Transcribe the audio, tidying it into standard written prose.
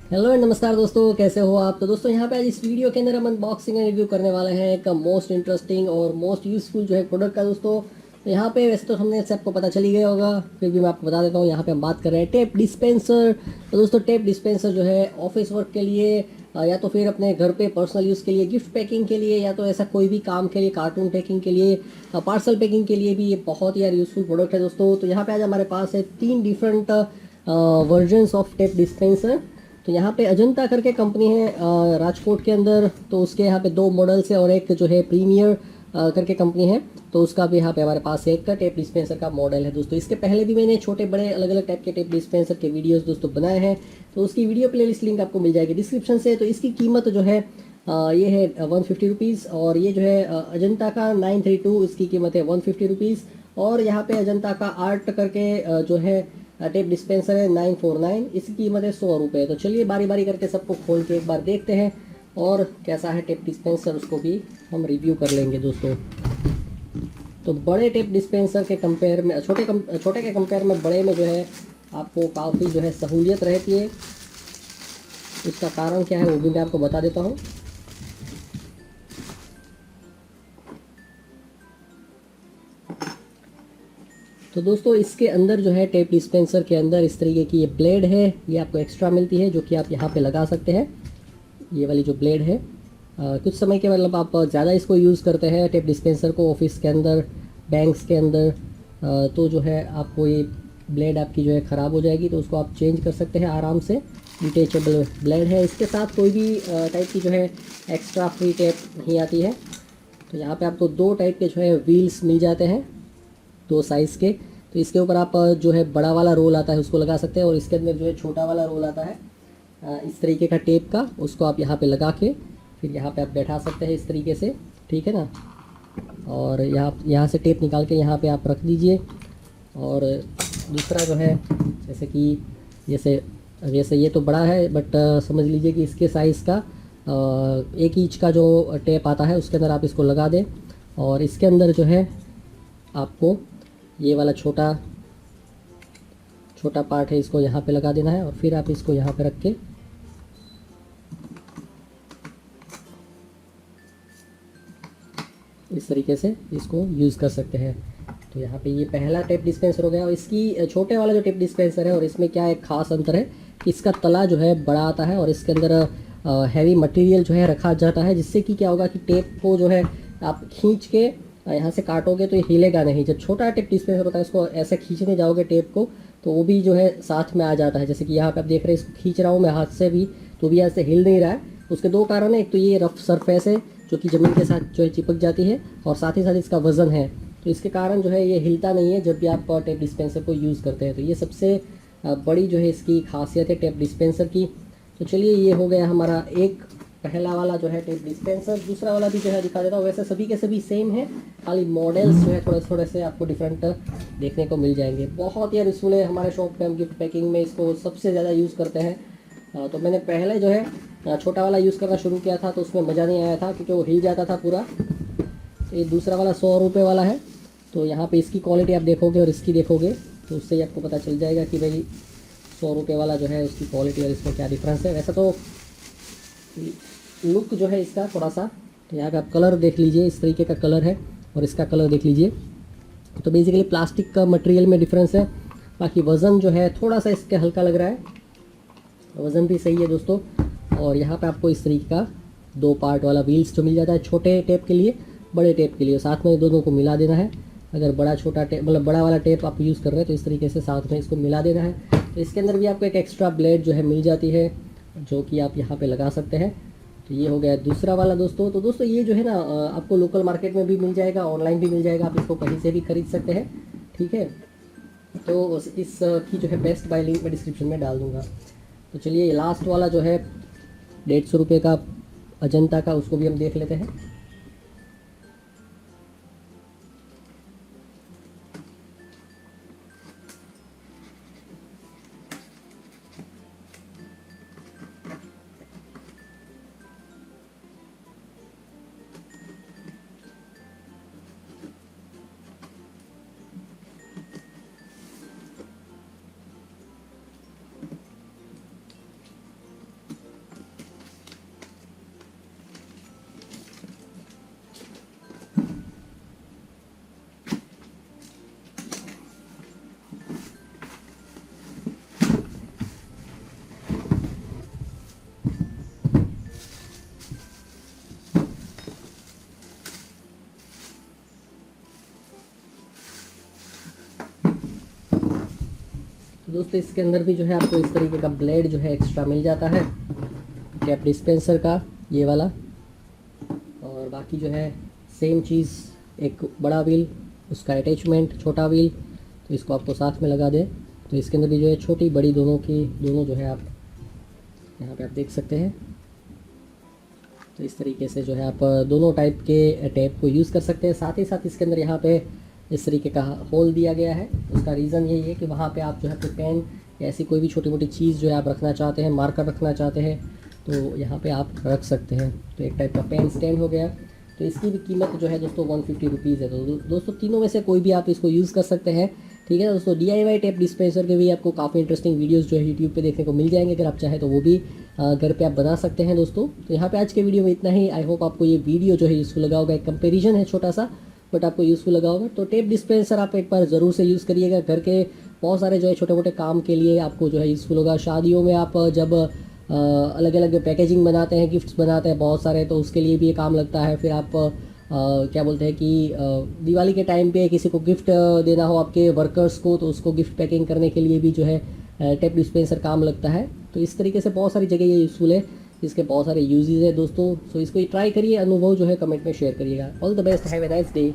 Hello and नमस्कार दोस्तों, कैसे हो आप। तो दोस्तों यहाँ पे आज इस वीडियो के अंदर हम अनबॉक्सिंग एंड रिव्यू करने वाले हैं एक मोस्ट इंटरेस्टिंग और मोस्ट यूज़फुल जो है प्रोडक्ट का दोस्तों। तो यहाँ पे वैसे तो हमने सबको पता चल ही गया होगा, फिर भी मैं आपको बता देता हूँ। यहाँ पे हम बात कर रहे हैं टेप डिस्पेंसर। तो दोस्तों टेप डिस्पेंसर जो है ऑफिस वर्क के लिए या तो फिर अपने घर पे पर्सनल यूज़ के लिए, गिफ्ट पैकिंग के लिए, या तो ऐसा कोई भी काम के लिए, कार्टून पैकिंग के लिए, पार्सल पैकिंग के लिए भी ये बहुत ही यार यूज़फुल प्रोडक्ट है दोस्तों। तो यहाँ पे आज हमारे पास है 3 different versions of tape dispenser. तो यहाँ पे अजंता करके कंपनी है राजकोट के अंदर। तो उसके यहाँ पे 2 मॉडल्स है और एक जो है प्रीमियर करके कंपनी है। तो उसका भी यहाँ पे हमारे पास एक का टेप डिस्पेंसर का मॉडल है दोस्तों। इसके पहले भी मैंने छोटे बड़े अलग अलग टाइप के टेप डिस्पेंसर के वीडियोस दोस्तों बनाए हैं। तो उसकी वीडियो प्लेलिस्ट लिंक आपको मिल जाएगी डिस्क्रिप्शन से। तो इसकी कीमत जो है ये है 150 रुपीज़। और ये जो है अजंता का 932, इसकी कीमत है 150 रुपीज़। और यहाँ पे अजंता का आर्ट करके जो है टेप डिस्पेंसर है 949, इसकी कीमत है 100 रुपये। तो चलिए बारी बारी करके सबको खोल के एक बार देखते हैं और कैसा है टेप डिस्पेंसर उसको भी हम रिव्यू कर लेंगे दोस्तों। तो बड़े टेप डिस्पेंसर के कंपेयर में छोटे के कंपेयर में बड़े में जो है आपको काफ़ी जो है सहूलियत रहती है। इसका कारण क्या है वो भी मैं आपको बता देता हूँ। तो दोस्तों इसके अंदर जो है टेप डिस्पेंसर के अंदर इस तरीके की ये ब्लेड है, ये आपको एक्स्ट्रा मिलती है जो कि आप यहाँ पे लगा सकते हैं। ये वाली जो ब्लेड है कुछ समय के मतलब आप ज़्यादा इसको यूज़ करते हैं टेप डिस्पेंसर को ऑफिस के अंदर, बैंक्स के अंदर, तो जो है आपको ये ब्लेड आपकी जो है ख़राब हो जाएगी। तो उसको आप चेंज कर सकते हैं आराम से। डिटेचेबल ब्लेड है। इसके साथ कोई भी टाइप की जो है एक्स्ट्रा फ्री टेप नहीं आती है। तो यहाँ पे आपको 2 टाइप के जो है व्हील्स मिल जाते हैं, 2 साइज़ के। तो इसके ऊपर आप जो है बड़ा वाला रोल आता है उसको लगा सकते हैं, और इसके अंदर जो है छोटा वाला रोल आता है इस तरीके का टेप का, उसको आप यहाँ पे लगा के फिर यहाँ पे आप बैठा सकते हैं इस तरीके से, ठीक है ना। और यहाँ से टेप निकाल के यहाँ पे आप रख दीजिए। और दूसरा जो है जैसे कि जैसे जैसे ये तो बड़ा है, बट समझ लीजिए कि इसके साइज़ का 1 इंच का जो टेप आता है उसके अंदर आप इसको लगा दें। और इसके अंदर जो है आपको ये वाला छोटा छोटा पार्ट है, इसको यहाँ पे लगा देना है। और फिर आप इसको यहाँ पे रख के इस तरीके से इसको यूज़ कर सकते हैं। तो यहाँ पे ये पहला टेप डिस्पेंसर हो गया। और इसकी छोटे वाला जो टेप डिस्पेंसर है और इसमें क्या एक ख़ास अंतर है कि इसका तला जो है बड़ा आता है और इसके अंदर हैवी मटेरियल जो है रखा जाता है, जिससे कि क्या होगा कि टेप को जो है आप खींच के यहाँ से काटोगे तो ये हिलेगा नहीं। जब छोटा टेप डिस्पेंसर होता है इसको ऐसे खींचने जाओगे टेप को तो वो भी जो है साथ में आ जाता है। जैसे कि यहाँ पे आप देख रहे हैं इसको खींच रहा हूँ मैं हाथ से भी, तो भी ऐसे हिल नहीं रहा है। उसके 2 कारण है, एक तो ये रफ सरफेस है जो कि ज़मीन के साथ जो है चिपक जाती है, और साथ ही साथ इसका वज़न है। तो इसके कारण जो है ये हिलता नहीं है जब भी आप टेप डिस्पेंसर को यूज़ करते हैं। तो ये सबसे बड़ी जो है इसकी खासियत है टेप डिस्पेंसर की। तो चलिए ये हो गया हमारा एक पहला वाला जो है टेप डिस्पेंसर। दूसरा वाला भी जो है दिखा देता हूँ। वैसे सभी के सभी सेम है, खाली मॉडल्स जो है थोड़े थोड़े से आपको डिफरेंट देखने को मिल जाएंगे। बहुत ही यूज़फुल है हमारे शॉप पे, हम गिफ्ट पैकिंग में इसको सबसे ज़्यादा यूज़ करते हैं। तो मैंने पहले जो है छोटा वाला यूज़ करना शुरू किया था तो उसमें मज़ा नहीं आया था क्योंकि वो हिल जाता था पूरा। तो ये दूसरा वाला 100 रुपये वाला है। तो यहाँ पे इसकी क्वालिटी आप देखोगे और इसकी देखोगे तो उससे ही आपको पता चल जाएगा कि भाई 100 रुपये वाला जो है उसकी क्वालिटी और इसमें क्या डिफरेंस है। वैसे तो लुक जो है इसका थोड़ा सा, तो यहाँ पे आप कलर देख लीजिए, इस तरीके का कलर है और इसका कलर देख लीजिए। तो बेसिकली प्लास्टिक का मटेरियल में डिफरेंस है। बाकी वज़न जो है थोड़ा सा इसके हल्का लग रहा है, वज़न भी सही है दोस्तों। और यहाँ पे आपको इस तरीके का 2 पार्ट वाला व्हील्स जो मिल जाता है, छोटे टेप के लिए, बड़े टेप के लिए, साथ में दोनों को मिला देना है। अगर बड़ा छोटा टेप मतलब बड़ा वाला टेप आप यूज़ कर रहे हैं तो इस तरीके से साथ में इसको मिला देना है। तो इसके अंदर भी आपको एक एक्स्ट्रा ब्लेड जो है मिल जाती है जो कि आप यहाँ पे लगा सकते हैं। तो ये हो गया दूसरा वाला दोस्तों। तो दोस्तों ये जो है ना आपको लोकल मार्केट में भी मिल जाएगा, ऑनलाइन भी मिल जाएगा, आप इसको कहीं से भी खरीद सकते हैं, ठीक है। तो इस की जो है बेस्ट बाय लिंक मैं डिस्क्रिप्शन में डाल दूँगा। तो चलिए लास्ट वाला जो है 150 रुपये का अजंता का, उसको भी हम देख लेते हैं। दोस्तों इसके अंदर भी जो है आपको इस तरीके का ब्लेड जो है एक्स्ट्रा मिल जाता है टेप डिस्पेंसर का, ये वाला। और बाकी जो है सेम चीज़, एक बड़ा व्हील, उसका अटैचमेंट छोटा व्हील, तो इसको आपको साथ में लगा दें। तो इसके अंदर भी जो है छोटी बड़ी दोनों जो है आप यहाँ पे आप देख सकते हैं। तो इस तरीके से जो है आप दोनों टाइप के टैप को यूज़ कर सकते हैं। साथ ही साथ इसके अंदर यहाँ पे इस तरीके का होल दिया गया है। उसका रीज़न यही है कि वहाँ पे आप जो है अपने पेन या ऐसी कोई भी छोटी मोटी चीज़ जो है आप रखना चाहते हैं, मार्कर रखना चाहते हैं, तो यहाँ पे आप रख सकते हैं। तो एक टाइप का पेन स्टैंड हो गया। तो इसकी भी कीमत जो है दोस्तों 150 रुपीज़ है। तो दोस्तों तीनों में से कोई भी आप इसको यूज़ कर सकते हैं, ठीक है दोस्तों। DIY टेप डिस्पेंसर के भी आपको काफ़ी इंटरेस्टिंग वीडियोस जो है यूट्यूब पे देखने को मिल जाएंगे। अगर आप चाहें तो वो भी घर पे आप बना सकते हैं दोस्तों। तो यहाँ पे आज के वीडियो में इतना ही। आई होप आपको ये वीडियो जो है यूज़फुल लगा होगा। एक कंपेरिजन है छोटा सा, बट आपको यूज़फुल लगा होगा। तो टेप डिस्पेंसर आप एक बार ज़रूर से यूज़ करिएगा। घर के बहुत सारे जो है छोटे मोटे काम के लिए आपको जो है यूज़फुल होगा। शादियों में आप जब अलग अलग पैकेजिंग बनाते हैं, गिफ्ट्स बनाते हैं बहुत सारे, तो उसके लिए भी ये काम लगता है। फिर आप क्या बोलते हैं कि दिवाली के टाइम पे किसी को गिफ्ट देना हो आपके वर्कर्स को, तो उसको गिफ्ट पैकिंग करने के लिए भी जो है टेप डिस्पेंसर काम लगता है। तो इस तरीके से बहुत सारी जगह ये यूज़फुल है, इसके बहुत सारे यूजेस है दोस्तों। सो इसको ट्राई करिए, अनुभव जो है कमेंट में शेयर करिएगा। All the best, have a nice day.